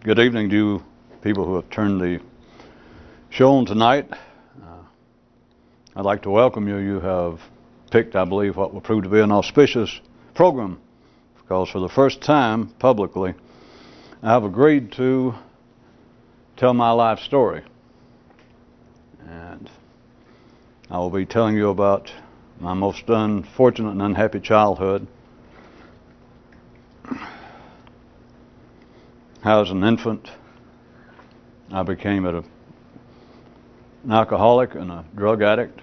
Good evening to you people who have turned the show on tonight. I'd like to welcome you. You have picked, I believe, what will prove to be an auspicious program, because for the first time publicly, I have agreed to tell my life story. And I will be telling you about my most unfortunate and unhappy childhood. How as an infant I became an alcoholic and a drug addict.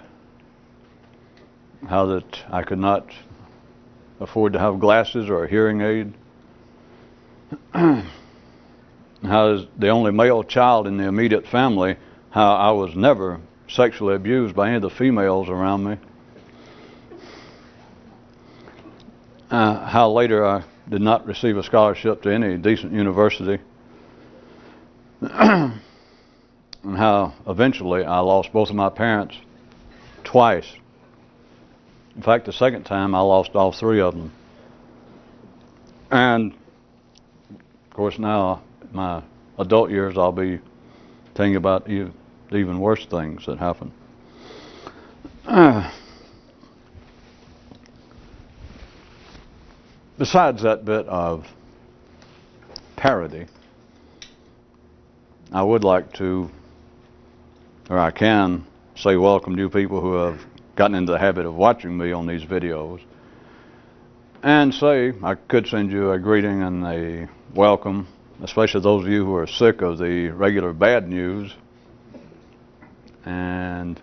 How that I could not afford to have glasses or a hearing aid. How as the only male child in the immediate family, how I was never sexually abused by any of the females around me. How later I did not receive a scholarship to any decent university. And how eventually I lost both of my parents twice. In fact, the second time I lost all three of them. And of course now, in my adult years, I'll be telling you about even worse things that happened. Besides that bit of parody, I would like to, or I can, say welcome to you people who have gotten into the habit of watching me on these videos, and say I could send you a greeting and a welcome, especially those of you who are sick of the regular bad news and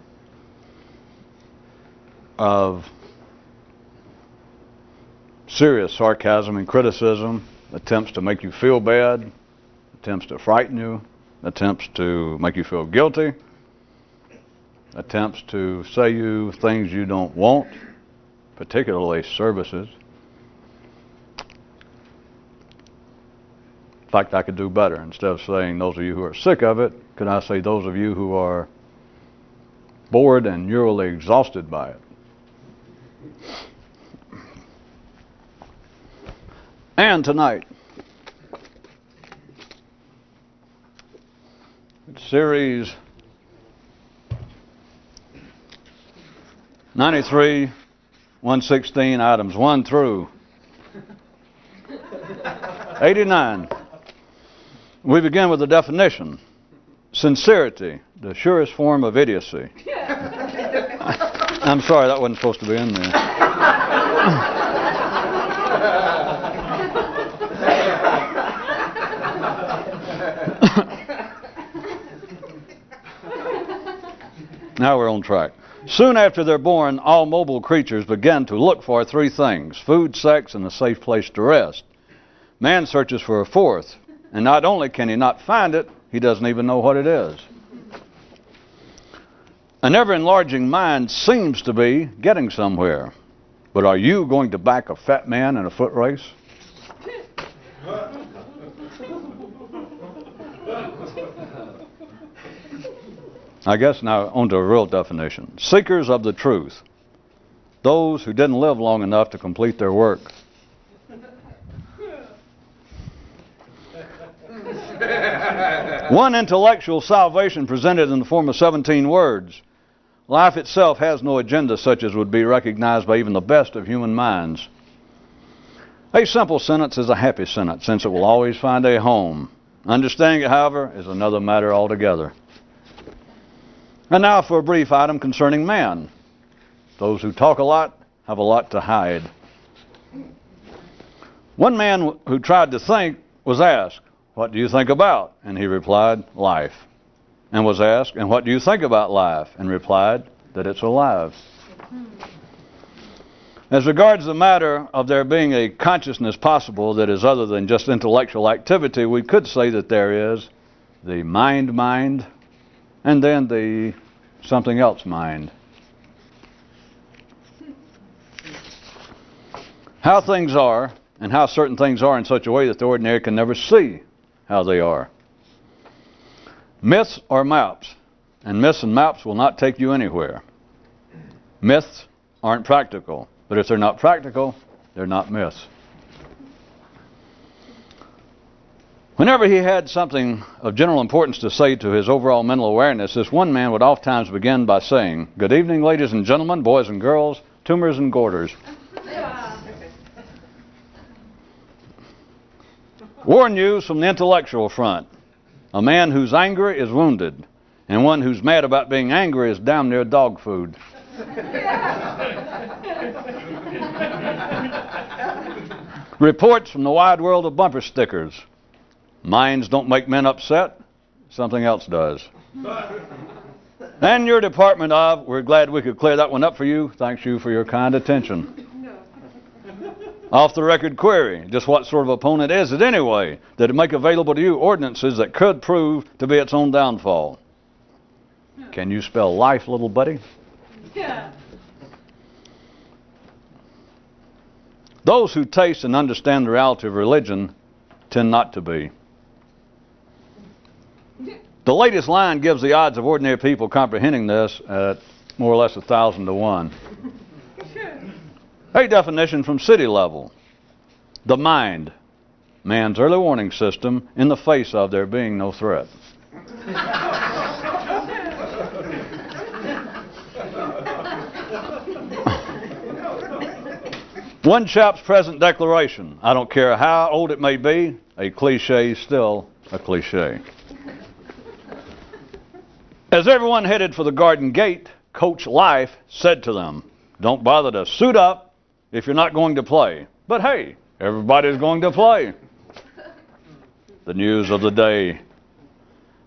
of serious sarcasm and criticism, attempts to make you feel bad, attempts to frighten you, attempts to make you feel guilty, attempts to say you things you don't want, particularly services. In fact, I could do better. Instead of saying those of you who are sick of it, could I say those of you who are bored and neurally exhausted by it? And tonight, series 93, 116, items 1 through 89. We begin with the definition. Sincerity, the surest form of idiocy. I'm sorry, that wasn't supposed to be in there. Now we're on track. Soon after they're born, all mobile creatures begin to look for three things: food, sex, and a safe place to rest. Man searches for a fourth, and not only can he not find it, he doesn't even know what it is. An ever-enlarging mind seems to be getting somewhere. But are you going to back a fat man in a foot race? I guess now on to a real definition. Seekers of the truth. Those who didn't live long enough to complete their work. One intellectual salvation presented in the form of 17 words. Life itself has no agenda such as would be recognized by even the best of human minds. A simple sentence is a happy sentence, since it will always find a home. Understanding it, however, is another matter altogether. And now for a brief item concerning man. Those who talk a lot have a lot to hide. One man who tried to think was asked, "What do you think about?" And he replied, "Life." And was asked, "And what do you think about life?" And replied, "That it's alive." As regards the matter of there being a consciousness possible that is other than just intellectual activity, we could say that there is the mind, and then the something else mind. How things are, and how certain things are in such a way that the ordinary can never see how they are. Myths are maps, and myths and maps will not take you anywhere. Myths aren't practical, but if they're not practical, they're not myths. Whenever he had something of general importance to say to his overall mental awareness, this one man would oftentimes begin by saying, "Good evening, ladies and gentlemen, boys and girls, tumors and goiters." War news from the intellectual front. A man who's angry is wounded, and one who's mad about being angry is damn near dog food. Reports from the wide world of bumper stickers. Minds don't make men upset, something else does. And your department of, we're glad we could clear that one up for you. Thanks you for your kind attention. Off the record query, just what sort of opponent is it anyway that would make available to you ordinances that could prove to be its own downfall? Can you spell life, little buddy? Yeah. Those who taste and understand the reality of religion tend not to be. The latest line gives the odds of ordinary people comprehending this at more or less 1,000 to 1. A definition from city level. The mind, man's early warning system in the face of there being no threat. One chap's present declaration. I don't care how old it may be, a cliche is still a cliche. As everyone headed for the garden gate, Coach Life said to them, "Don't bother to suit up if you're not going to play. But hey, everybody's going to play." The news of the day.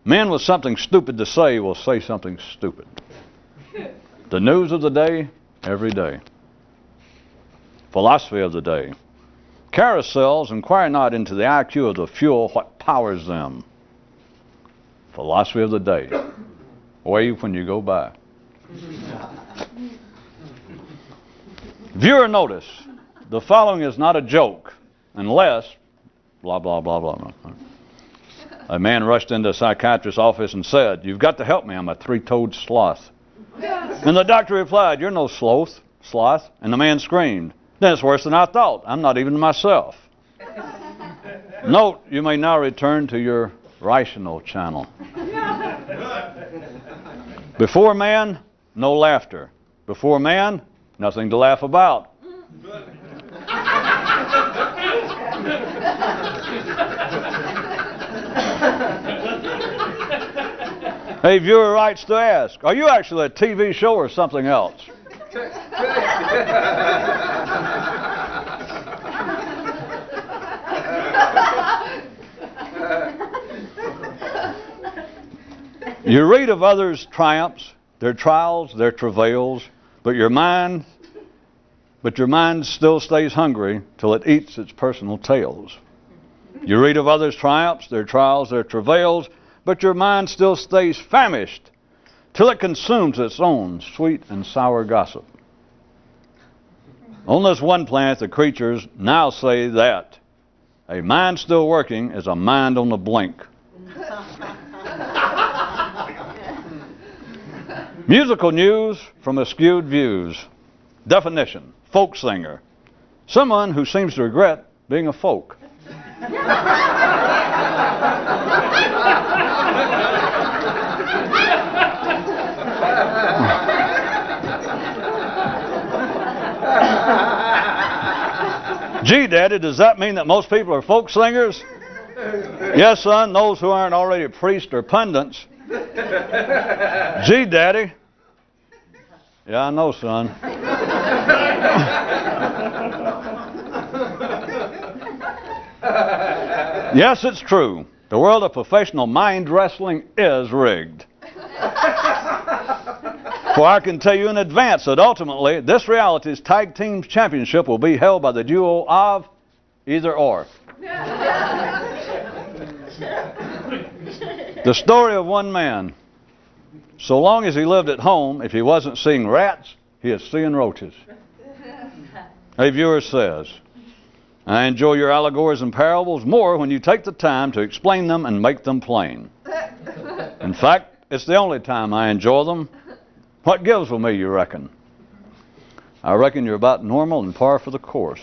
Men with something stupid to say will say something stupid. The news of the day, every day. Philosophy of the day. Carousels inquire not into the IQ of the fuel, what powers them. Philosophy of the day. Wave when you go by. Viewer notice. The following is not a joke unless blah, blah, blah, blah, blah. A man rushed into a psychiatrist's office and said, "You've got to help me. I'm a three-toed sloth." And the doctor replied, "You're no sloth. And the man screamed, "Then it's worse than I thought. I'm not even myself." Note, you may now return to your rational channel. Before man, no laughter. Before man, nothing to laugh about. A viewer writes to ask, are you actually a TV show or something else? You read of others' triumphs, their trials, their travails, but your mind still stays hungry till it eats its personal tails. You read of others' triumphs, their trials, their travails, but your mind still stays famished till it consumes its own sweet and sour gossip. On this one planet, the creatures now say that a mind still working is a mind on the blink. Musical news from askewed views. Definition, folk singer. Someone who seems to regret being a folk. Gee, Daddy, does that mean that most people are folk singers? Yes, son, those who aren't already priests or pundits. Gee, Daddy. Yeah, I know, son. Yes, it's true. The world of professional mind wrestling is rigged. For I can tell you in advance that ultimately this reality's tag team championship will be held by the duo of either or. The story of one man. So long as he lived at home, if he wasn't seeing rats, he is seeing roaches. A viewer says, I enjoy your allegories and parables more when you take the time to explain them and make them plain. In fact, it's the only time I enjoy them. What gives with me, you reckon? I reckon you're about normal and par for the course.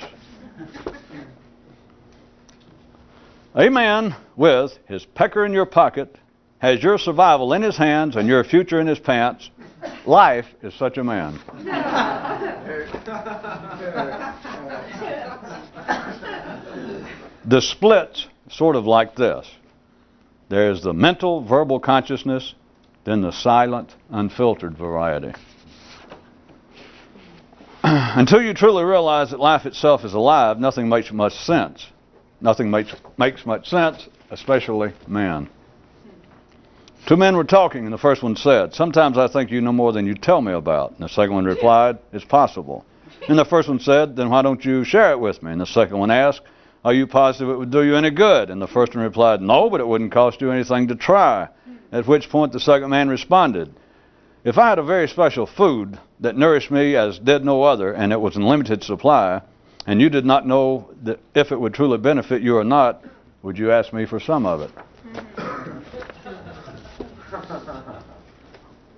A man with his pecker in your pocket has your survival in his hands and your future in his pants. Life is such a man. The split's sort of like this. There's the mental, verbal consciousness, then the silent, unfiltered variety. Until you truly realize that life itself is alive, nothing makes much sense. Nothing makes much sense, especially man. Two men were talking, and the first one said, "Sometimes I think you know more than you tell me about." And the second one replied, "It's possible." And the first one said, "Then why don't you share it with me?" And the second one asked, "Are you positive it would do you any good?" And the first one replied, "No, but it wouldn't cost you anything to try." At which point the second man responded, "If I had a very special food that nourished me as did no other, and it was in limited supply, and you did not know that if it would truly benefit you or not, would you ask me for some of it?"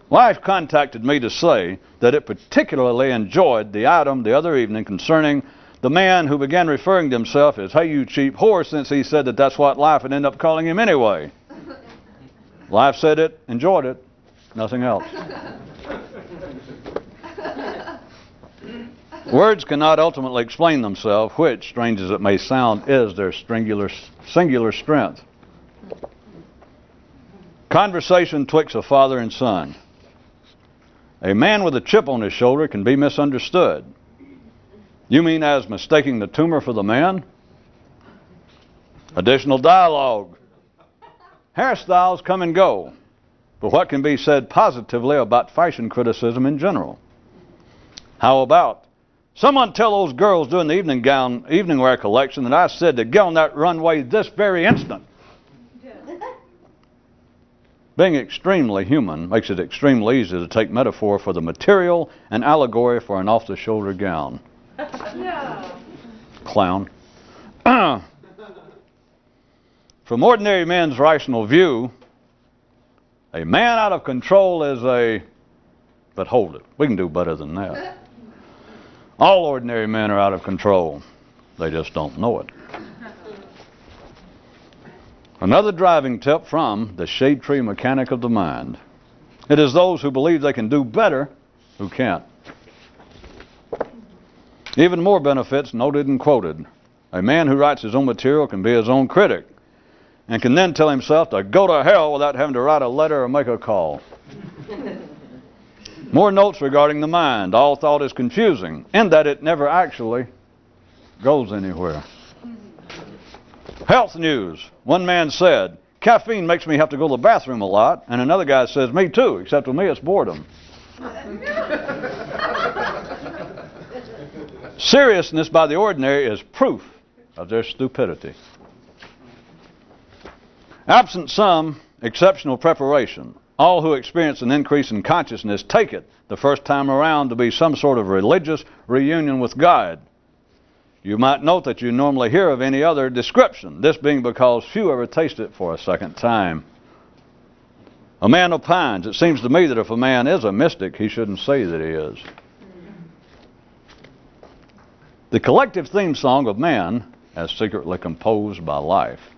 Life contacted me to say that it particularly enjoyed the item the other evening concerning the man who began referring to himself as, "Hey, you cheap whore," since he said that that's what life would end up calling him anyway. Life said it, enjoyed it, nothing else. Words cannot ultimately explain themselves, which, strange as it may sound, is their singular strength. Conversation twixt a father and son. A man with a chip on his shoulder can be misunderstood. You mean as mistaking the tumor for the man? Additional dialogue. Hairstyles come and go, but what can be said positively about fashion criticism in general? How about, "Someone tell those girls doing the evening wear collection that I said to get on that runway this very instant." Being extremely human makes it extremely easy to take metaphor for the material and allegory for an off-the-shoulder gown. No. Clown. From ordinary men's rational view, a man out of control is a... But hold it, we can do better than that. All ordinary men are out of control. They just don't know it. Another driving tip from the shade tree mechanic of the mind. It is those who believe they can do better who can't. Even more benefits noted and quoted. A man who writes his own material can be his own critic and can then tell himself to go to hell without having to write a letter or make a call. More notes regarding the mind. All thought is confusing in that it never actually goes anywhere. Health news. One man said, "Caffeine makes me have to go to the bathroom a lot." And another guy says, "Me too, except with me it's boredom." Seriousness by the ordinary is proof of their stupidity. Absent some exceptional preparation, all who experience an increase in consciousness take it the first time around to be some sort of religious reunion with God. You might note that you normally hear of any other description, this being because few ever taste it for a second time. A man opines, "It seems to me that if a man is a mystic, he shouldn't say that he is." The collective theme song of man as secretly composed by life.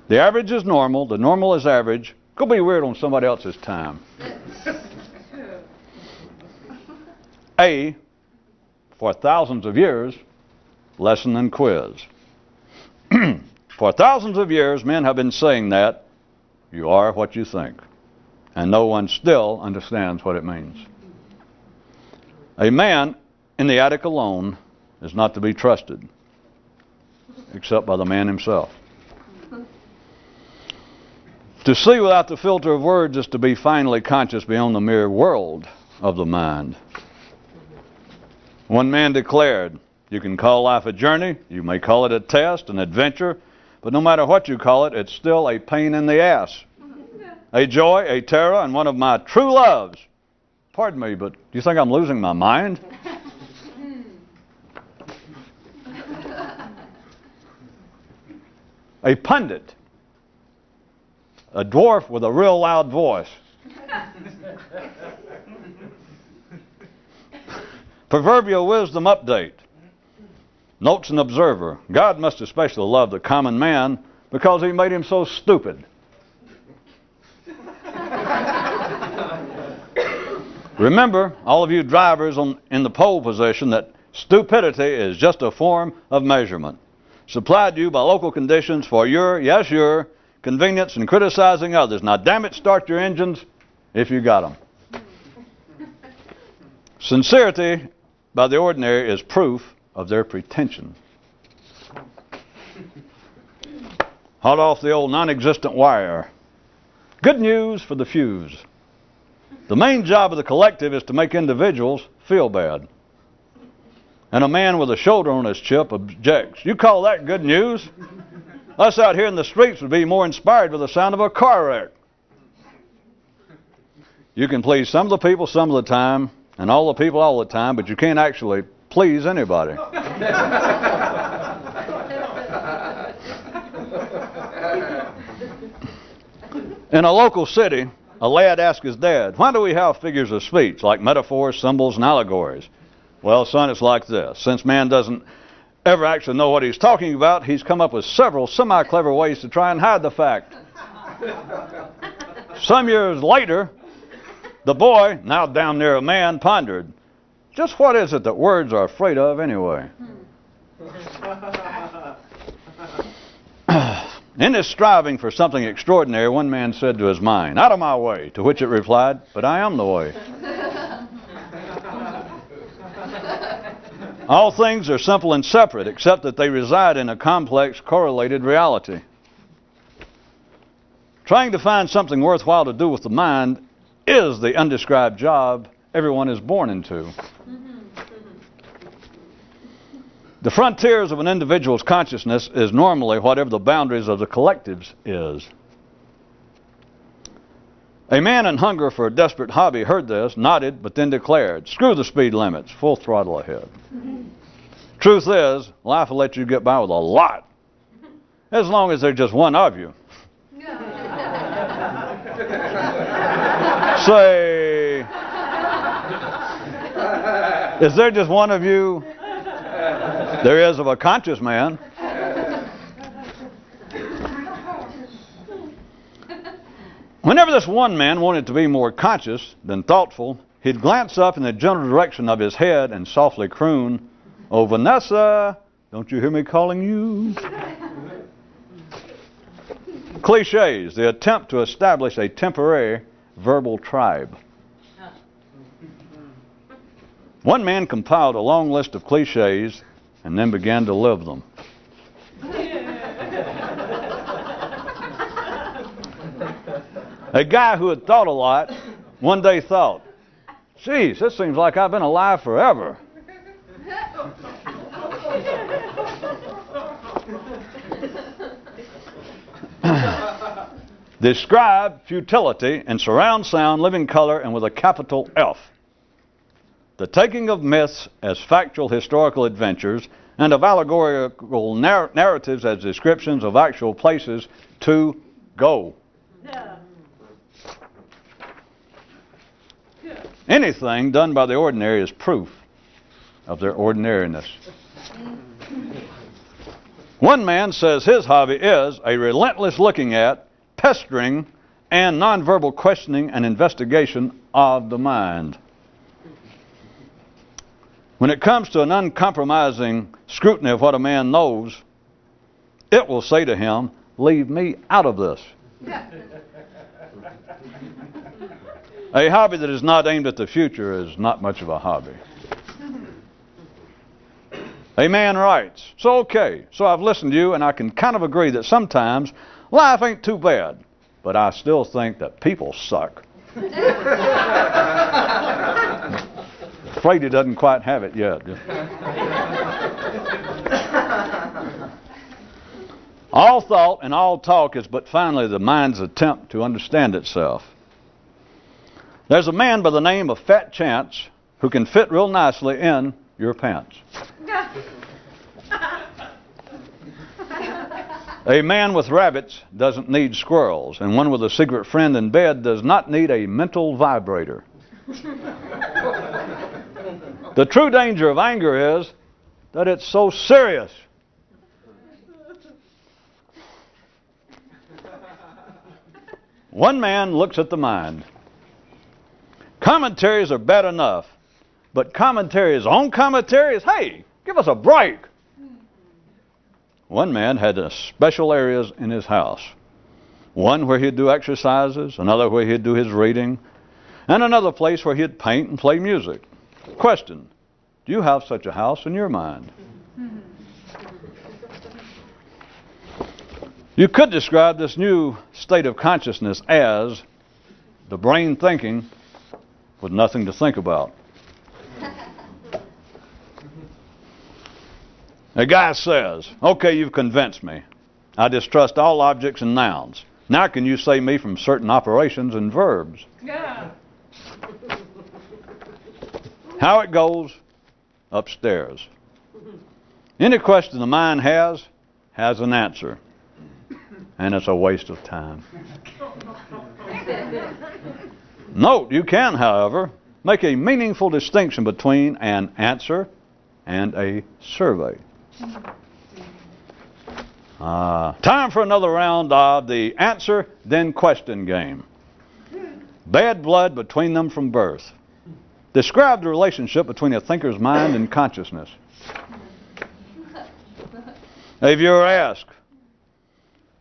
The average is normal, the normal is average. Go be weird on somebody else's time. A, for thousands of years, lesson and quiz. For thousands of years, men have been saying that you are what you think, and no one still understands what it means. A man in the attic alone is not to be trusted, except by the man himself. To see without the filter of words is to be finally conscious beyond the mere world of the mind. One man declared, "You can call life a journey, you may call it a test, an adventure, but no matter what you call it, it's still a pain in the ass. A joy, a terror, and one of my true loves." Pardon me, but do you think I'm losing my mind? A pundit, a dwarf with a real loud voice. Proverbial wisdom update. Notes an observer, God must especially love the common man because he made him so stupid. Remember, all of you drivers in the pole position, that stupidity is just a form of measurement, supplied to you by local conditions for your, yes, your convenience in criticizing others. Now, damn it, start your engines if you got them. Sincerity, by the ordinary, is proof of their pretension. Hot off the old non-existent wire. Good news for the fuse. The main job of the collective is to make individuals feel bad. And a man with a shoulder on his chip objects. You call that good news? Us out here in the streets would be more inspired with the sound of a car wreck. You can please some of the people some of the time, and all the people all the time, but you can't actually please anybody. In a local city, a lad asked his dad, why do we have figures of speech like metaphors, symbols, and allegories? Well, son, it's like this. Since man doesn't ever actually know what he's talking about, he's come up with several semi-clever ways to try and hide the fact. Some years later, the boy, now damn near a man, pondered, just what is it that words are afraid of anyway? In his striving for something extraordinary, one man said to his mind, out of my way, to which it replied, but I am the way. All things are simple and separate, except that they reside in a complex, correlated reality. Trying to find something worthwhile to do with the mind is the undescribed job everyone is born into. The frontiers of an individual's consciousness is normally whatever the boundaries of the collective's is. A man in hunger for a desperate hobby heard this, nodded, but then declared, screw the speed limits, full throttle ahead. Truth is, life will let you get by with a lot, as long as there's just one of you. Say, is there just one of you? There is of a conscious man. Whenever this one man wanted to be more conscious than thoughtful, he'd glance up in the general direction of his head and softly croon, oh, Vanessa, don't you hear me calling you? Cliches, the attempt to establish a temporary verbal tribe. One man compiled a long list of cliches and then began to live them. A guy who had thought a lot one day thought, geez, this seems like I've been alive forever. Describe futility in surround sound, living color, and with a capital F. The taking of myths as factual historical adventures and of allegorical narratives as descriptions of actual places to go. Anything done by the ordinary is proof of their ordinariness. One man says his hobby is a relentless looking at, pestering, and nonverbal questioning and investigation of the mind. When it comes to an uncompromising scrutiny of what a man knows, it will say to him, leave me out of this. A hobby that is not aimed at the future is not much of a hobby. A man writes, so okay, so I've listened to you and I can kind of agree that sometimes life ain't too bad, but I still think that people suck. Afraid he doesn't quite have it yet. All thought and all talk is but finally the mind's attempt to understand itself. There's a man by the name of Fat Chance who can fit real nicely in your pants. A man with rabbits doesn't need squirrels, and one with a secret friend in bed does not need a mental vibrator. The true danger of anger is that it's so serious. One man looks at the mind. Commentaries are bad enough, but commentaries on commentaries, hey, give us a break. One man had special areas in his house. One where he'd do exercises, another where he'd do his reading, and another place where he'd paint and play music. Question, do you have such a house in your mind? You could describe this new state of consciousness as the brain thinking with nothing to think about. A guy says, okay, you've convinced me. I distrust all objects and nouns. Now can you save me from certain operations and verbs? Yeah. How it goes? Upstairs. Any question the mind has an answer. And it's a waste of time. Note, you can, however, make a meaningful distinction between an answer and a survey. Time for another round of the answer, then question game. Bad blood between them from birth. Describe the relationship between a thinker's mind and consciousness. If you're asked,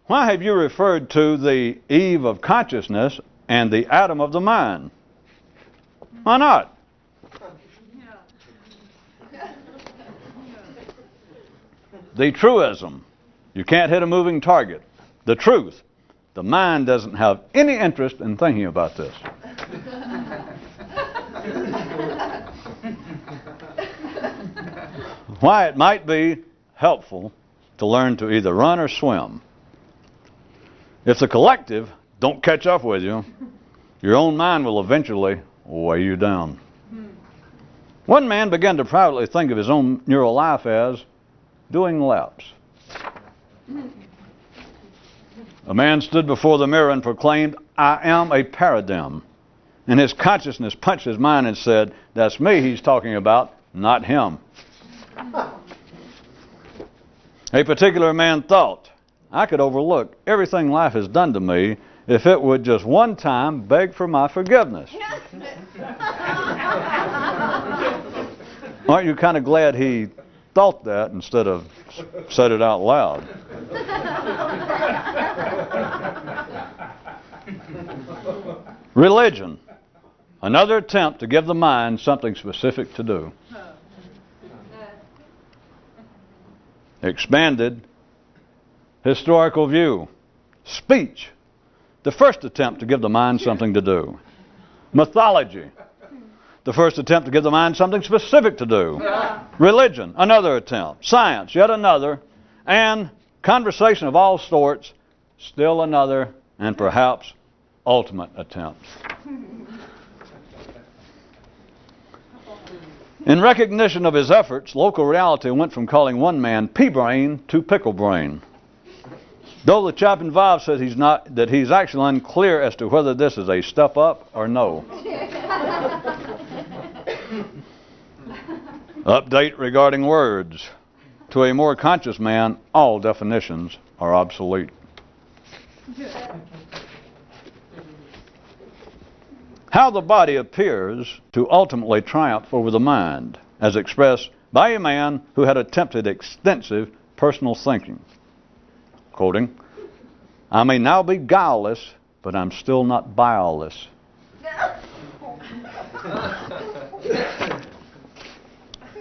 why have you referred to the Eve of consciousness and the Adam of the mind? Why not? The truism. You can't hit a moving target. The truth. The mind doesn't have any interest in thinking about this. Why it might be helpful to learn to either run or swim. If the collective don't catch up with you, your own mind will eventually weigh you down. One man began to privately think of his own neural life as doing laps. A man stood before the mirror and proclaimed, I am a paradigm. And his consciousness punched his mind and said, that's me he's talking about, not him. A particular man thought, I could overlook everything life has done to me if it would just one time beg for my forgiveness. Aren't you kind of glad he thought that instead of said it out loud? Religion. Another attempt to give the mind something specific to do. Expanded historical view. Speech. The first attempt to give the mind something to do. Mythology. The first attempt to give the mind something specific to do. Religion. Another attempt. Science. Yet another. And conversation of all sorts. Still another. And perhaps ultimate attempt. In recognition of his efforts, local reality went from calling one man pea-brain to pickle-brain. Though the chap involved says he's actually unclear as to whether this is a step up or no. Update regarding words. To a more conscious man, all definitions are obsolete. How the body appears to ultimately triumph over the mind, as expressed by a man who had attempted extensive personal thinking. Quoting, I may now be guileless, but I'm still not bileless.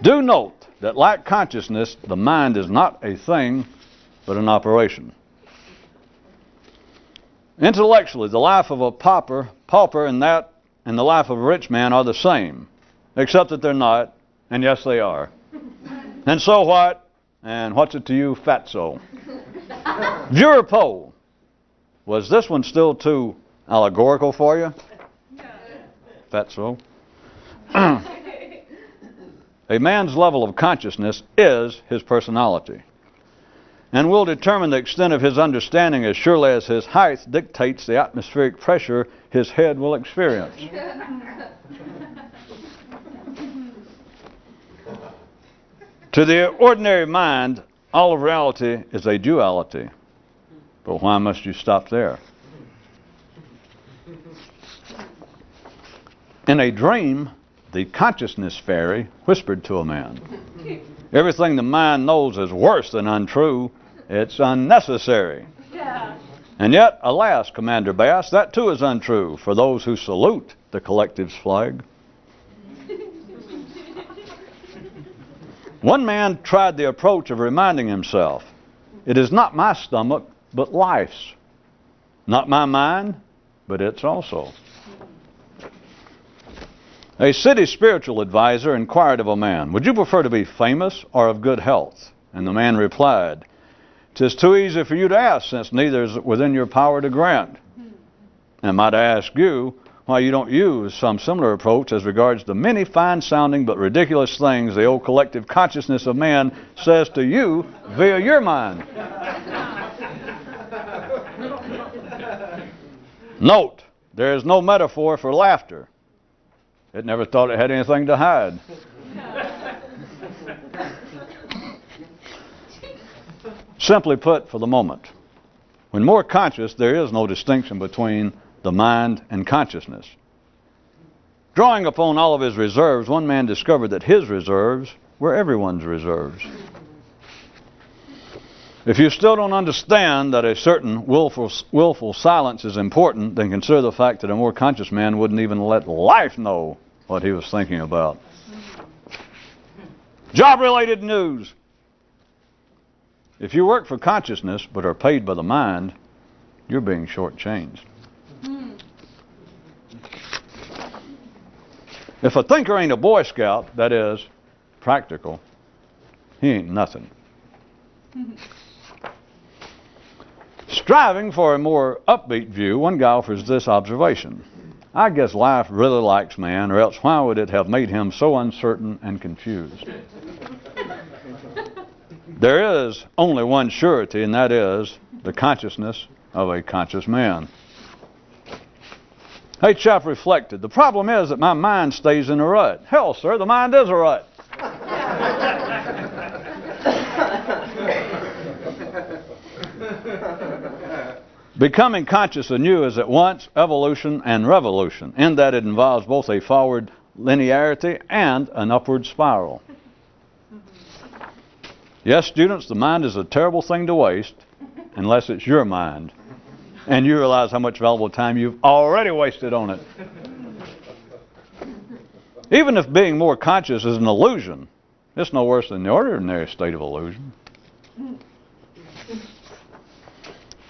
Do note that like consciousness, the mind is not a thing, but an operation. Intellectually, the life of a pauper and the life of a rich man are the same, except that they're not, and yes, they are. And so what? And what's it to you, fatso? Viewer poll. Was this one still too allegorical for you? Fatso. A man's level of consciousness is his personality, and will determine the extent of his understanding as surely as his height dictates the atmospheric pressure his head will experience. To the ordinary mind, all of reality is a duality. But why must you stop there? In a dream, the consciousness fairy whispered to a man, everything the mind knows is worse than untrue. It's unnecessary. Yeah. And yet, alas, Commander Bass, that too is untrue for those who salute the collective's flag. One man tried the approach of reminding himself, it is not my stomach, but life's. Not my mind, but its also. A city spiritual advisor inquired of a man, would you prefer to be famous or of good health? And the man replied, 'tis too easy for you to ask, since neither is within your power to grant. And might I ask you why you don't use some similar approach as regards the many fine-sounding but ridiculous things the old collective consciousness of man says to you via your mind? Note, there is no metaphor for laughter. It never thought it had anything to hide. Simply put, for the moment, when more conscious, there is no distinction between the mind and consciousness. Drawing upon all of his reserves, one man discovered that his reserves were everyone's reserves. If you still don't understand that a certain willful silence is important, then consider the fact that a more conscious man wouldn't even let life know what he was thinking about. Job-related news. If you work for consciousness but are paid by the mind, you're being shortchanged. If a thinker ain't a Boy Scout, that is, practical, he ain't nothing. Striving for a more upbeat view, one guy offers this observation. I guess life really likes man, or else why would it have made him so uncertain and confused? There is only one surety, and that is the consciousness of a conscious man. Hey, chap reflected, the problem is that my mind stays in a rut. Hell, sir, the mind is a rut. Becoming conscious anew is at once evolution and revolution, in that it involves both a forward linearity and an upward spiral. Yes, students, the mind is a terrible thing to waste unless it's your mind, and you realize how much valuable time you've already wasted on it. Even if being more conscious is an illusion, it's no worse than the ordinary state of illusion.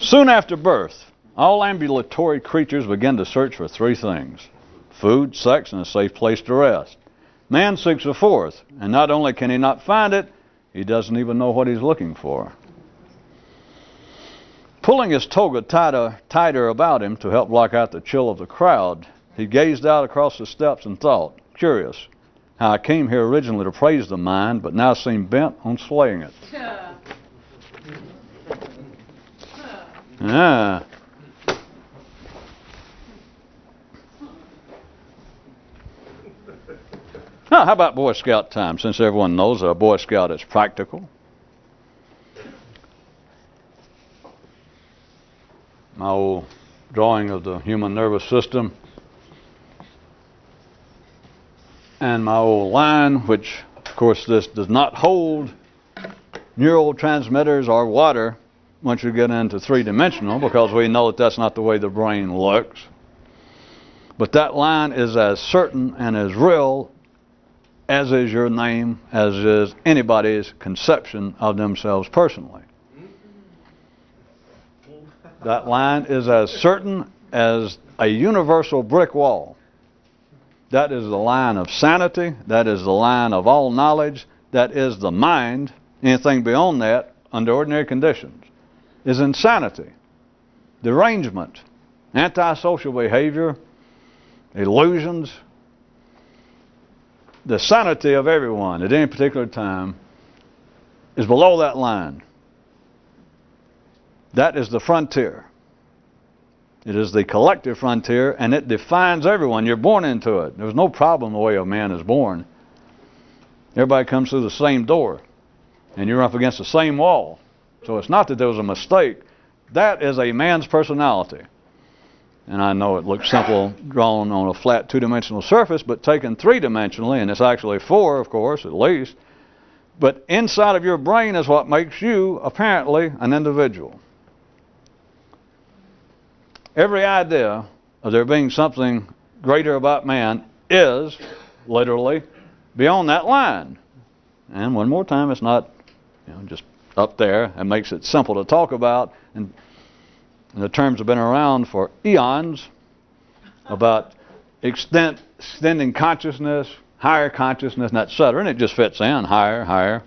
Soon after birth, all ambulatory creatures begin to search for three things: food, sex, and a safe place to rest. Man seeks a fourth, and not only can he not find it, he doesn't even know what he's looking for. Pulling his toga tighter about him to help block out the chill of the crowd, he gazed out across the steps and thought, curious, how I came here originally to praise the mind, but now seem bent on slaying it. Ah. Now, how about Boy Scout time? Since everyone knows that a Boy Scout is practical. My old drawing of the human nervous system. And my old line, which, of course, this does not hold neurotransmitters or water once you get into three-dimensional, because we know that that's not the way the brain looks. But that line is as certain and as real as is your name, as is anybody's conception of themselves personally. That line is as certain as a universal brick wall. That is the line of sanity. That is the line of all knowledge. That is the mind. Anything beyond that, under ordinary conditions, is insanity, derangement, antisocial behavior, illusions. The sanity of everyone at any particular time is below that line. That is the frontier. It is the collective frontier, and it defines everyone. You're born into it. There's no problem the way a man is born. Everybody comes through the same door. And you're up against the same wall. So it's not that there was a mistake. That is a man's personality. And I know it looks simple drawn on a flat two-dimensional surface, but taken three-dimensionally, and it's actually four, of course, at least. But inside of your brain is what makes you, apparently, an individual. Every idea of there being something greater about man is, literally, beyond that line. And one more time, it's not just up there. It makes it simple to talk about. And the terms have been around for eons about extending consciousness, higher consciousness, and etc. And it just fits in, higher, higher.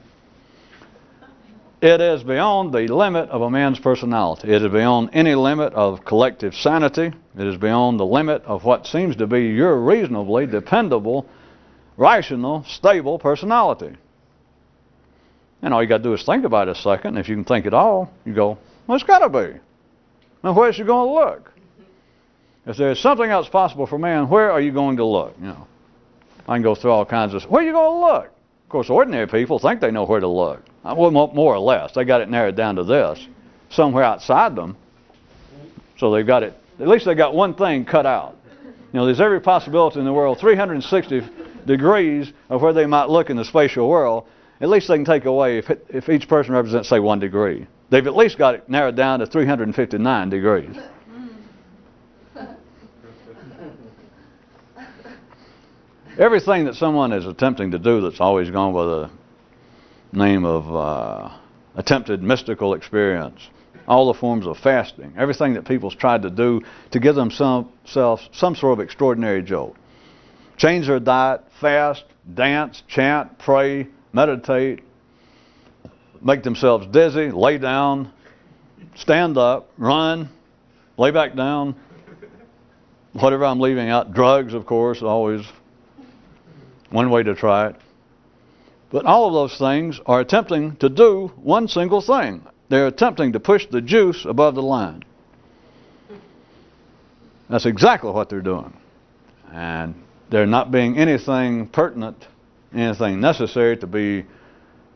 It is beyond the limit of a man's personality. It is beyond any limit of collective sanity. It is beyond the limit of what seems to be your reasonably dependable, rational, stable personality. And all you got to do is think about it a second. If you can think at all, you go, well, it's got to be. Now, where's you going to look? If there's something else possible for man, where are you going to look? I can go through all kinds of... Where are you going to look? Of course, ordinary people think they know where to look. Well, more or less. They got it narrowed down to this. Somewhere outside them. So they've got it... At least they got one thing cut out. There's every possibility in the world, 360 degrees of where they might look in the spatial world. At least they can take away, if each person represents, say, 1 degree. They've at least got it narrowed down to 359 degrees. Everything that someone is attempting to do that's always gone by the name of attempted mystical experience, all the forms of fasting, everything that people's tried to do to give themselves some sort of extraordinary jolt. Change their diet, fast, dance, chant, pray, meditate, make themselves dizzy, lay down, stand up, run, lay back down, whatever I'm leaving out. Drugs, of course, always one way to try it. But all of those things are attempting to do one single thing. They're attempting to push the juice above the line. That's exactly what they're doing. And there not being anything pertinent, anything necessary to be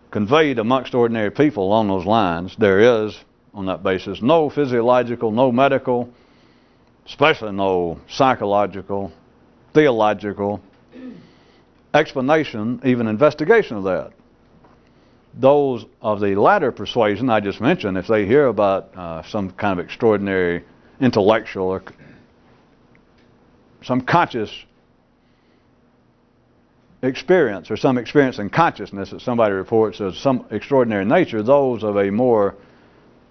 conveyed amongst ordinary people along those lines, there is, on that basis, no physiological, no medical, especially no psychological, theological explanation, even investigation of that. Those of the latter persuasion I just mentioned, if they hear about some kind of extraordinary intellectual or some conscious experience or some experience in consciousness that somebody reports as some extraordinary nature, those of a more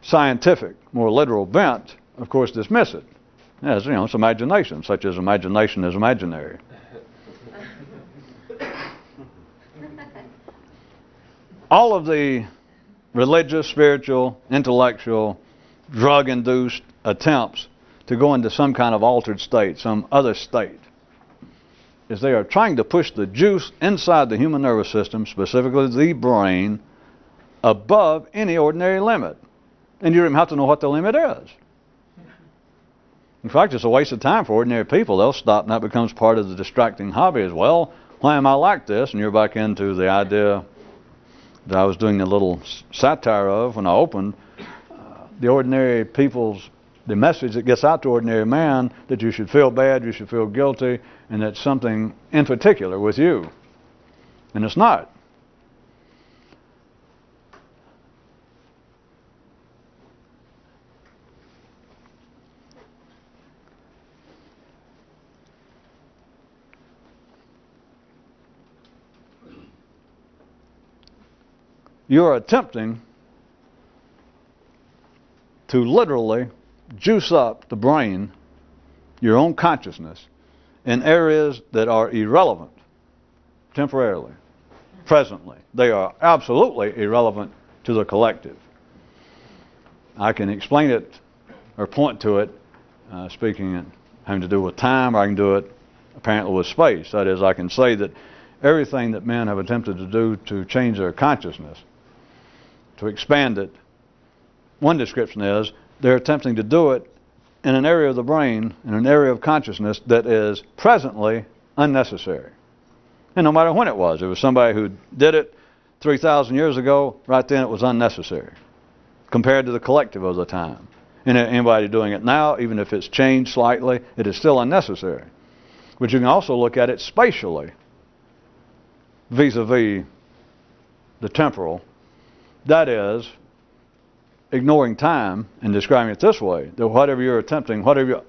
scientific, more literal bent, of course, dismiss it as, it's imagination, such as imagination is imaginary. All of the religious, spiritual, intellectual, drug-induced attempts to go into some kind of altered state, some other state, is they are trying to push the juice inside the human nervous system, specifically the brain, above any ordinary limit. And you don't even have to know what the limit is. In fact, it's a waste of time for ordinary people. They'll stop, and that becomes part of the distracting hobby as well. Why am I like this? And you're back into the idea that I was doing a little satire of when I opened. The ordinary people's, the message that gets out to ordinary man, that you should feel bad, you should feel guilty, and that's something in particular with you. And it's not. You're attempting to literally juice up the brain, your own consciousness, in areas that are irrelevant temporarily, presently. They are absolutely irrelevant to the collective. I can explain it or point to it, speaking having to do with time, or I can do it apparently with space. That is, I can say that everything that men have attempted to do to change their consciousness, to expand it, one description is they're attempting to do it in an area of the brain, in an area of consciousness that is presently unnecessary. And no matter when it was somebody who did it 3,000 years ago, right then it was unnecessary compared to the collective of the time. And anybody doing it now, even if it's changed slightly, it is still unnecessary. But you can also look at it spatially, vis-a-vis the temporal. That is, ignoring time and describing it this way, that whatever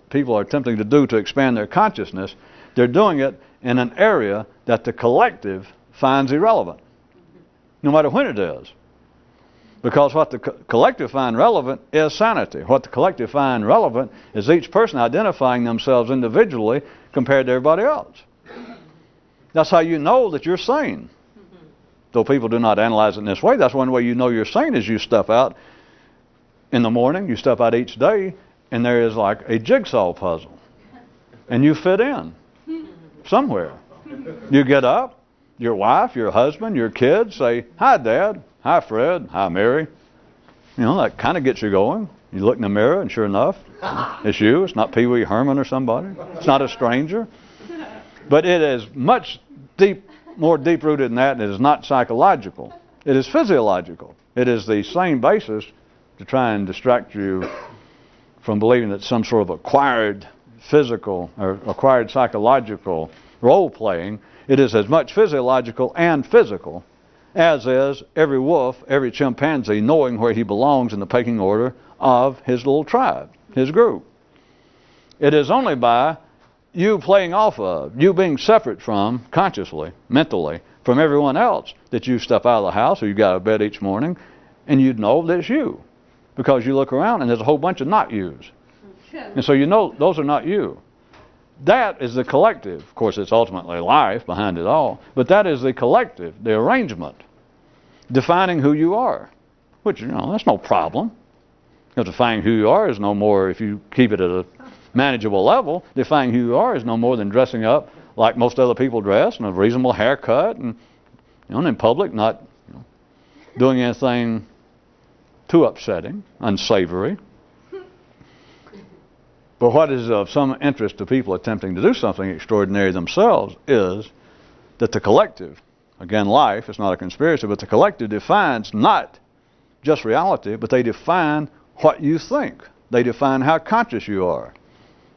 people are attempting to do to expand their consciousness, they're doing it in an area that the collective finds irrelevant, no matter when it is. Because what the collective find relevant is sanity. What the collective find relevant is each person identifying themselves individually compared to everybody else. That's how you know that you're sane. Though people do not analyze it in this way, that's one way you know you're sane is you step out in the morning, you step out each day, and there is like a jigsaw puzzle. And you fit in somewhere. You get up, your wife, your husband, your kids say, "Hi, Dad. Hi, Fred. Hi, Mary." You know, that kind of gets you going. You look in the mirror, and sure enough, it's you. It's not Pee Wee Herman or somebody. It's not a stranger. But it is much more deep-rooted than that, and it is not psychological. It is physiological. It is the same basis to try and distract you from believing that some sort of acquired physical or acquired psychological role-playing. It is as much physiological and physical as is every wolf, every chimpanzee knowing where he belongs in the pecking order of his little tribe, his group. It is only by you playing off of, you being separate from, consciously, mentally, from everyone else, that you step out of the house or you get out of bed each morning and you know that it's you. Because you look around and there's a whole bunch of not yous. And so you know those are not you. That is the collective. Of course, it's ultimately life behind it all. But that is the collective, the arrangement, defining who you are. Which, you know, that's no problem. Because defining who you are is no more, if you keep it at a manageable level, defining who you are is no more than dressing up like most other people dress, and a reasonable haircut, and, you know, and in public, not, you know, doing anything too upsetting, unsavory. But what is of some interest to people attempting to do something extraordinary themselves is that the collective, again life, it's not a conspiracy, but the collective defines not just reality, but they define what you think. They define how conscious you are.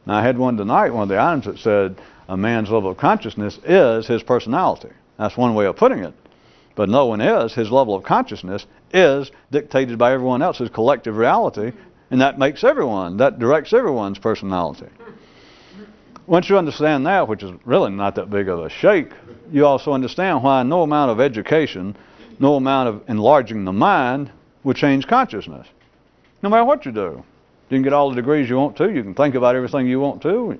Now I had one tonight, one of the items that said a man's level of consciousness is his personality. That's one way of putting it. But no one is. His level of consciousness is dictated by everyone else's collective reality, and that makes everyone, that directs everyone's personality. Once you understand that, which is really not that big of a shake, you also understand why no amount of education, no amount of enlarging the mind will change consciousness. No matter what you do. You can get all the degrees you want to, you can think about everything you want to,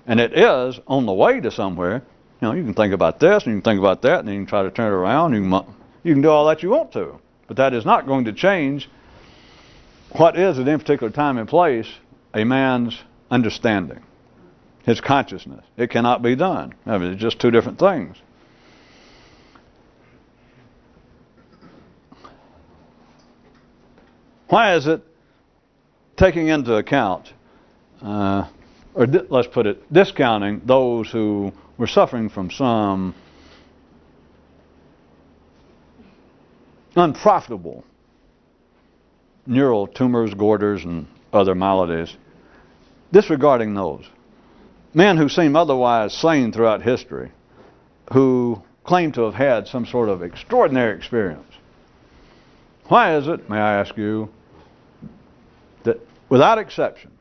and it is on the way to somewhere. You know, you can think about this, and you can think about that, and then you can try to turn it around. You can do all that you want to. But that is not going to change what is, at any particular time and place, a man's understanding, his consciousness. It cannot be done. I mean, it's just two different things. Why is it taking into account, let's put it, discounting those who were suffering from some unprofitable neural tumors, goiters, and other maladies, disregarding those. Men who seem otherwise sane throughout history, who claim to have had some sort of extraordinary experience. Why is it, may I ask you, that without exception,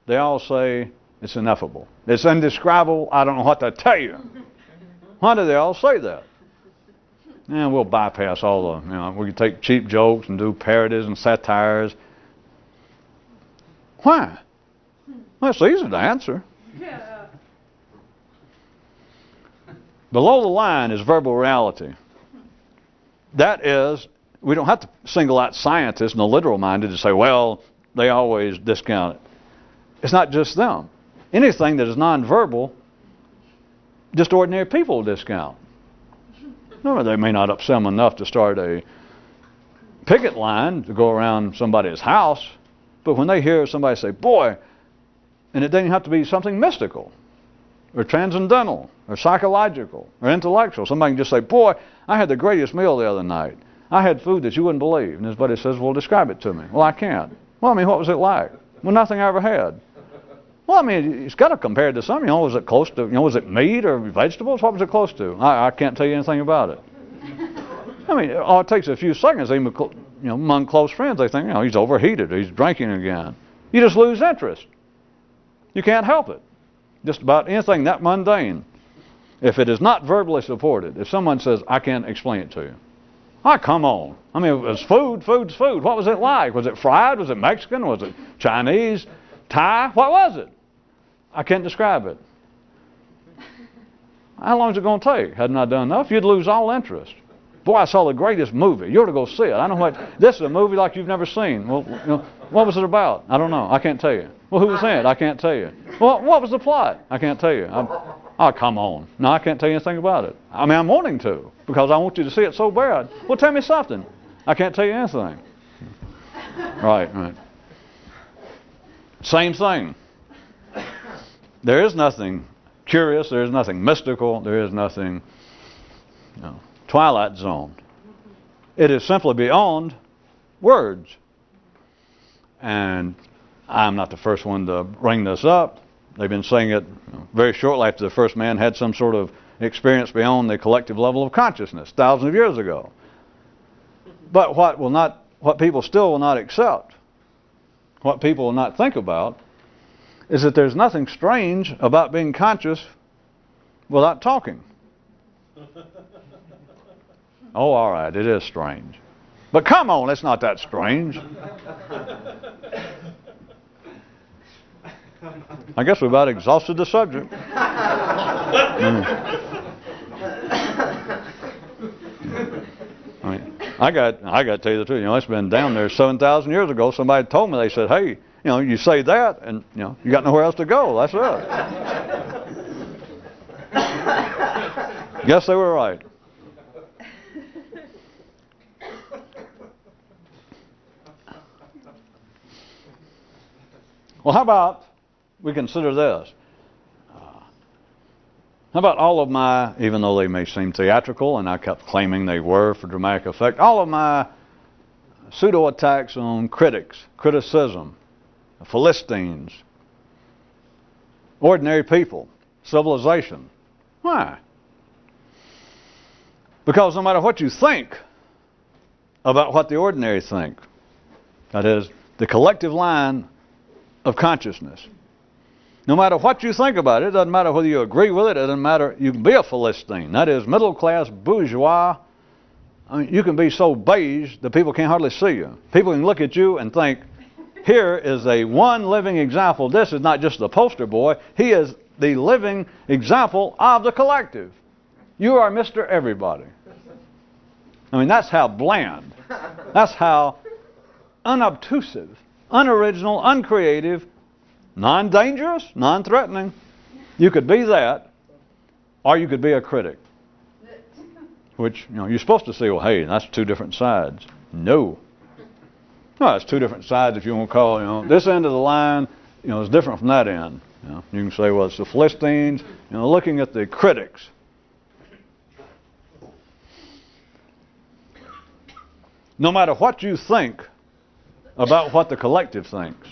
they all say it's ineffable, it's indescribable, I don't know what to tell you? Why do they all say that? And we'll bypass all the, you know, we can take cheap jokes and do parodies and satires. Why? Well, it's easy to answer. Below the line is verbal reality. That is, we don't have to single out scientists and the literal-minded to say, well, they always discount it. It's not just them. Anything that is nonverbal, just ordinary people discount. No, they may not upset them enough to start a picket line to go around somebody's house, but when they hear somebody say, boy, and it doesn't have to be something mystical. or transcendental, or psychological, or intellectual. Somebody can just say, boy, I had the greatest meal the other night. I had food that you wouldn't believe. And his buddy says, well, describe it to me. Well, I can't. Well, I mean, what was it like? Well, nothing I ever had. Well, I mean, it's got to compare it to something. You know, was it close to, was it meat or vegetables? What was it close to? I can't tell you anything about it. I mean, all it takes a few seconds, even, among close friends, they think, he's overheated, he's drinking again. You just lose interest. You can't help it. Just about anything that mundane. If it is not verbally supported, if someone says, I can't explain it to you. Oh, come on. I mean, it was food, food's food. What was it like? Was it fried? Was it Mexican? Was it Chinese? Thai? What was it? I can't describe it. How long is it going to take? Hadn't I done enough? You'd lose all interest. Boy, I saw the greatest movie. You ought to go see it. I know what. This is a movie like you've never seen. Well, what was it about? I don't know. I can't tell you. Well, who was in it? I can't tell you. Well, what was the plot? I can't tell you. Oh, come on. No, I can't tell you anything about it. I mean, I'm wanting to because I want you to see it so bad. Well, tell me something. I can't tell you anything. Right. Same thing. There is nothing curious. There is nothing mystical. There is nothing Twilight Zone. It is simply beyond words. And I'm not the first one to bring this up. They've been saying it very shortly after the first man had some sort of experience beyond the collective level of consciousness, thousands of years ago. But what people still will not accept, what people will not think about, is that there's nothing strange about being conscious without talking. Oh, all right, it is strange. But come on, it's not that strange. I guess we've about exhausted the subject. I got to tell you the truth. It's been down there 7,000 years ago. Somebody told me, they said, hey, you say that, and you got nowhere else to go. That's it. Guess they were right. Well, how about we consider this? How about all of my, even though they may seem theatrical, and I kept claiming they were for dramatic effect, all of my pseudo-attacks on critics, criticism, Philistines, ordinary people, civilization. Why? Because no matter what you think about what the ordinary think, that is, the collective line of consciousness, no matter what you think about it, it doesn't matter whether you agree with it, it doesn't matter, you can be a Philistine, that is, middle class, bourgeois. I mean, you can be so beige that people can't hardly see you. People can look at you and think, here is a one living example. This is not just the poster boy. He is the living example of the collective. You are Mr. Everybody. I mean, that's how bland, that's how unobtrusive, unoriginal, uncreative, non-dangerous, non-threatening. You could be that, or you could be a critic. Which, you're supposed to say, well, hey, that's two different sides. No. No, it's two different sides if you want to call, this end of the line, is different from that end. You can say, well, it's the Philistines, looking at the critics. No matter what you think about what the collective thinks,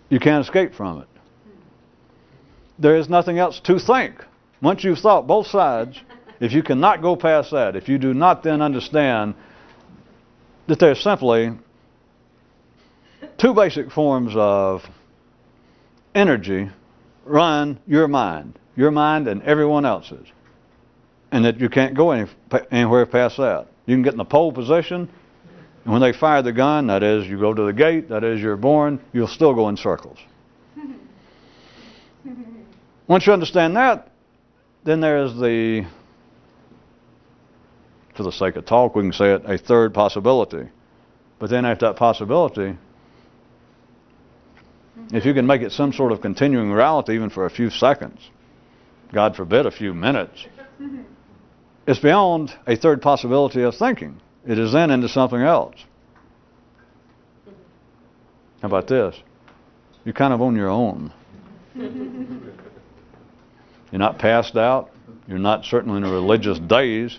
you can't escape from it. There is nothing else to think. Once you've thought both sides, if you cannot go past that, if you do not then understand that there's simply two basic forms of energy run your mind and everyone else's, and that you can't go anywhere past that. You can get in the pole position, and when they fire the gun, that is, you go to the gate, that is, you're born, you'll still go in circles. Once you understand that, then there's for the sake of talk, we can say it, a third possibility. But then after that possibility, if you can make it some sort of continuing reality even for a few seconds, God forbid a few minutes, it's beyond a third possibility of thinking. It is then into something else. How about this? You're kind of on your own. You're not passed out. You're not certainly in a religious daze.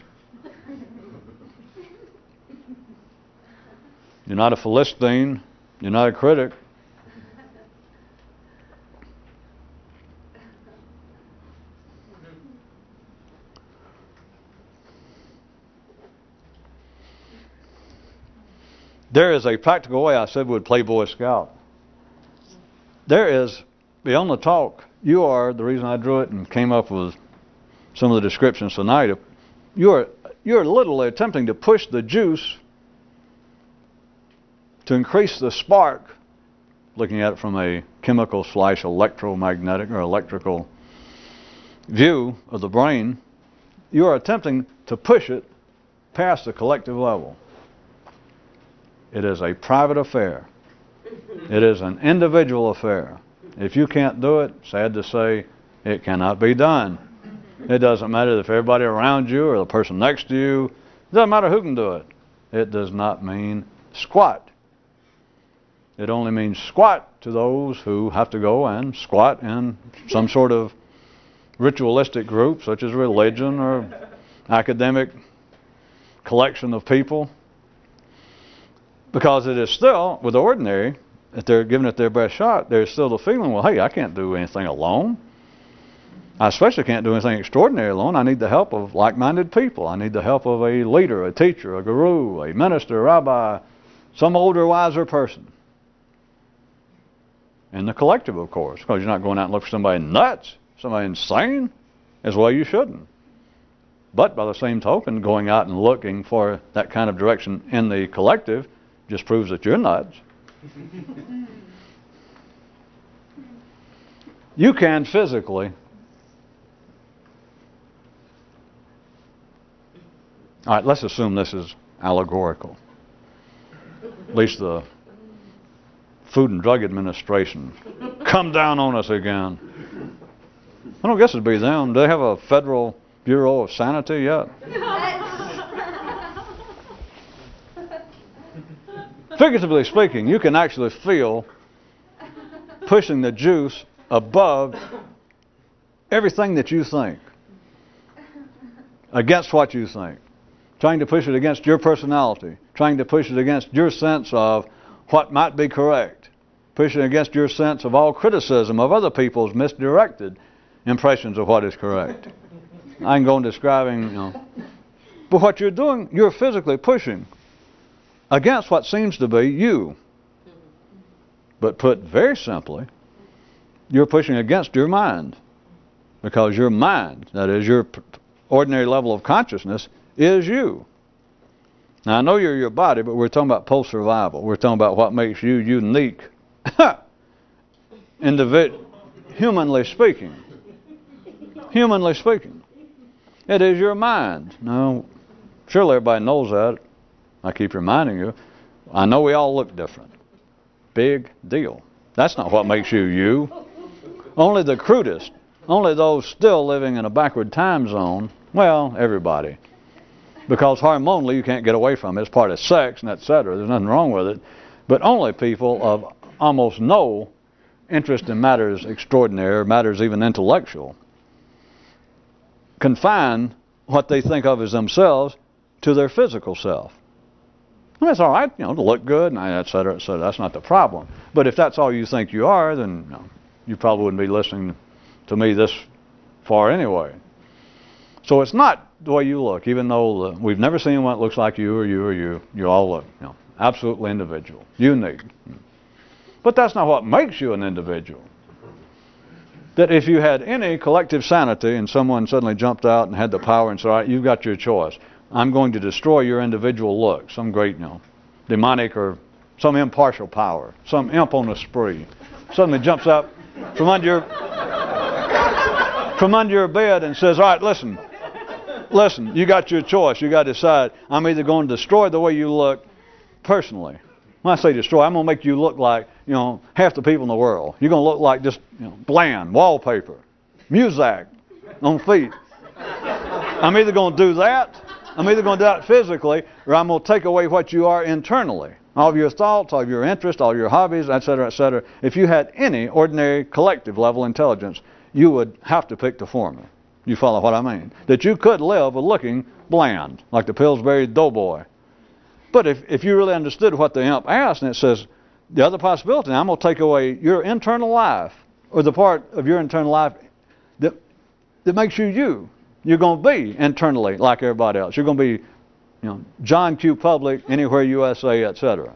You're not a Philistine. You're not a critic. There is a practical way, I said, would play Boy Scout. There is, beyond the talk, you are, the reason I drew it and came up with some of the descriptions tonight, you're literally attempting to push the juice to increase the spark, looking at it from a chemical / electromagnetic or electrical view of the brain. You are attempting to push it past the collective level. It is a private affair. It is an individual affair. If you can't do it, sad to say, it cannot be done. It doesn't matter if everybody around you or the person next to you, it doesn't matter who can do it. It does not mean squat. It only means squat to those who have to go and squat in some sort of ritualistic group, such as religion or academic collection of people. Because it is still, with the ordinary, if they're giving it their best shot, there's still the feeling, well, hey, I can't do anything alone. I especially can't do anything extraordinary alone. I need the help of like-minded people. I need the help of a leader, a teacher, a guru, a minister, a rabbi, some older, wiser person. And the collective, of course, because you're not going out and look for somebody nuts, somebody insane, as well you shouldn't. But by the same token, going out and looking for that kind of direction in the collective just proves that you're nuts. You can physically. All right, let's assume this is allegorical. At least the Food and Drug Administration come down on us again. I don't guess it'd be them. Do they have a Federal Bureau of Sanity yet? Figuratively speaking, you can actually feel pushing the juice above everything that you think, against what you think, trying to push it against your personality, trying to push it against your sense of what might be correct, pushing against your sense of all criticism of other people's misdirected impressions of what is correct. I can go on describing, but what you're doing, you're physically pushing against what seems to be you. But put very simply, you're pushing against your mind. Because your mind, that is your ordinary level of consciousness, is you. Now I know you're your body, but we're talking about post-survival. We're talking about what makes you unique. Humanly speaking. Humanly speaking. It is your mind. Now, surely everybody knows that. I keep reminding you, I know we all look different. Big deal. That's not what makes you you. Only the crudest, only those still living in a backward time zone, well, everybody. Because hormonally you can't get away from it. It's part of sex and etc. There's nothing wrong with it. But only people of almost no interest in matters extraordinary, matters even intellectual, confine what they think of as themselves to their physical self. Well, it's all right, to look good, and et cetera, et cetera. That's not the problem. But if that's all you think you are, then you probably wouldn't be listening to me this far anyway. So it's not the way you look, even though we've never seen one that looks like you or you or you. You all look, absolutely individual, unique. But that's not what makes you an individual. That if you had any collective sanity and someone suddenly jumped out and had the power and said, all right, you've got your choice. I'm going to destroy your individual look. Some great, demonic or some impartial power. Some imp on a spree. Suddenly jumps up from under your bed and says, all right, listen, you got your choice. You got to decide. I'm either going to destroy the way you look personally. When I say destroy, I'm going to make you look like, half the people in the world. You're going to look like just, bland, wallpaper, Muzak on feet. I'm either going to do that, I'm either going to do that physically, or I'm going to take away what you are internally. All of your thoughts, all of your interests, all your hobbies, etc., if you had any ordinary collective level intelligence, you would have to pick the former. You follow what I mean? That you could live with looking bland, like the Pillsbury Doughboy. But if you really understood what the imp asked, and it says, the other possibility, I'm going to take away your internal life, or the part of your internal life that makes you you. You're going to be internally like everybody else. You're going to be, John Q. Public, Anywhere USA, etc.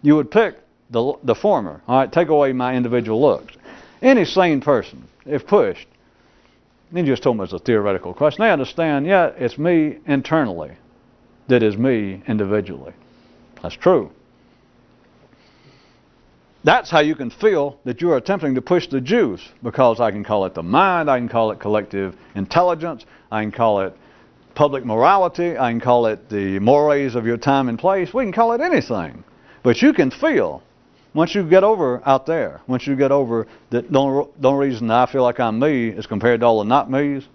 You would pick the former. All right, take away my individual looks. Any sane person, if pushed, you just told me it's a theoretical question. They understand, yeah, it's me internally that is me individually. That's true. That's how you can feel that you are attempting to push the juice, because I can call it the mind, I can call it collective intelligence, I can call it public morality, I can call it the mores of your time and place. We can call it anything. But you can feel, once you get over out there, once you get over that the only reason I feel like I'm me is compared to all the not me's,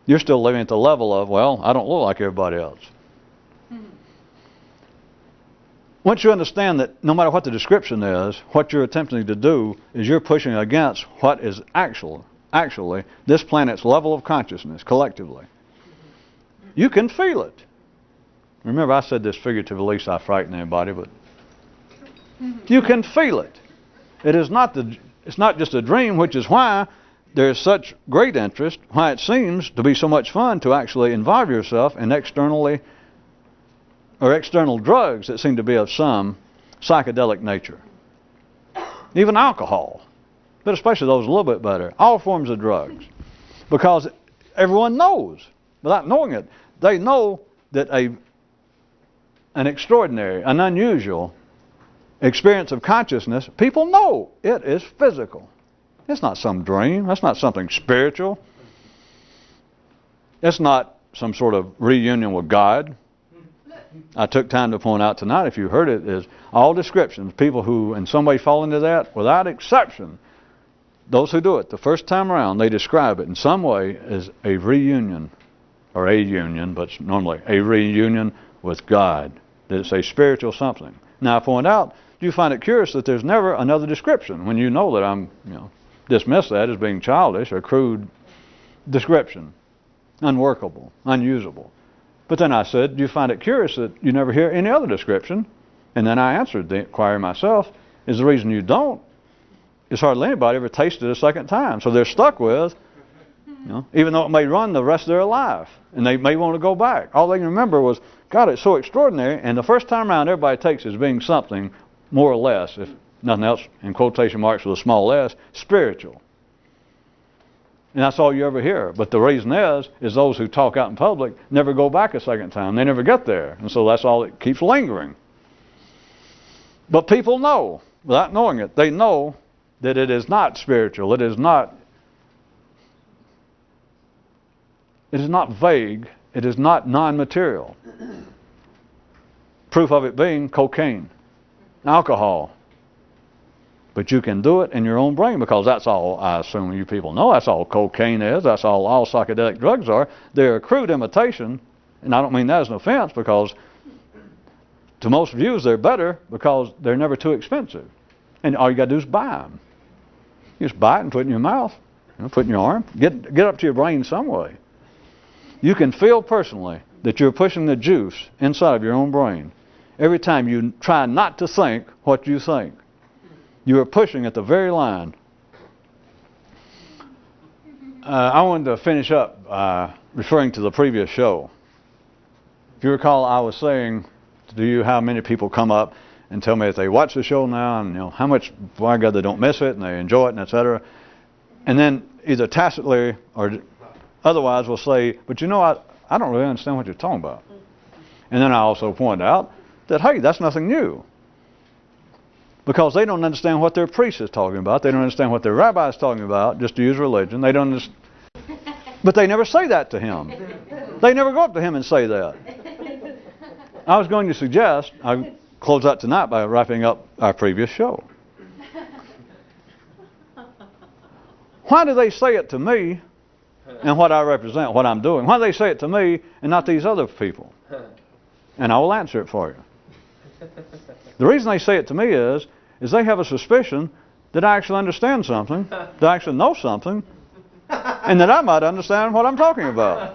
you're still living at the level of, well, I don't look like everybody else. Once you understand that no matter what the description is, what you're attempting to do is you're pushing against what is actually this planet's level of consciousness collectively. You can feel it. Remember, I said this figuratively, at least I frighten anybody, but you can feel it. It's not just a dream, which is why there's such great interest, why it seems to be so much fun to actually involve yourself in external drugs that seem to be of some psychedelic nature. Even alcohol, but especially those a little bit better. All forms of drugs. Because everyone knows, without knowing it, they know that an extraordinary, an unusual experience of consciousness, people know it is physical. It's not some dream. That's not something spiritual. It's not some sort of reunion with God. I took time to point out tonight, if you heard it, is all descriptions, people who in some way fall into that, without exception, those who do it the first time around, they describe it in some way as a reunion, or a union, but it's normally a reunion with God. That it's a spiritual something. Now I point out, do you find it curious that there's never another description when you know that I'm, dismiss that as being childish or crude description, unworkable, unusable. But then I said, do you find it curious that you never hear any other description? And then I answered the inquiry myself, is the reason you don't is hardly anybody ever tasted it a second time. So they're stuck with, even though it may run the rest of their life, and they may want to go back. All they can remember was, God, it's so extraordinary, and the first time around everybody takes it as being something more or less, if nothing else, in quotation marks with a small s, spiritual. And that's all you ever hear. But the reason is those who talk out in public never go back a second time. They never get there. And so that's all that keeps lingering. But people know, without knowing it, they know that it is not spiritual. It is not vague. It is not non-material. Proof of it being cocaine, alcohol. But you can do it in your own brain, because that's all, I assume you people know, that's all cocaine is, that's all psychedelic drugs are. They're a crude imitation, and I don't mean that as an offense, because to most views they're better because they're never too expensive. And all you got to do is buy them. You just buy it and put it in your mouth, put it in your arm, get up to your brain some way. You can feel personally that you're pushing the juice inside of your own brain every time you try not to think what you think. You are pushing at the very line. I wanted to finish up referring to the previous show. If you recall, I was saying to you how many people come up and tell me that they watch the show now, and how much, by God, they don't miss it and they enjoy it, and etc. And then either tacitly or otherwise will say, but I don't really understand what you're talking about. And then I also point out that, hey, that's nothing new. Because they don't understand what their priest is talking about. They don't understand what their rabbi is talking about, just to use religion. They don't understand. But they never say that to him. They never go up to him and say that. I was going to suggest, I'll close out tonight by wrapping up our previous show. Why do they say it to me and what I represent, what I'm doing? Why do they say it to me and not these other people? And I will answer it for you. The reason they say it to me is they have a suspicion that I actually understand something, that I actually know something, and that I might understand what I'm talking about.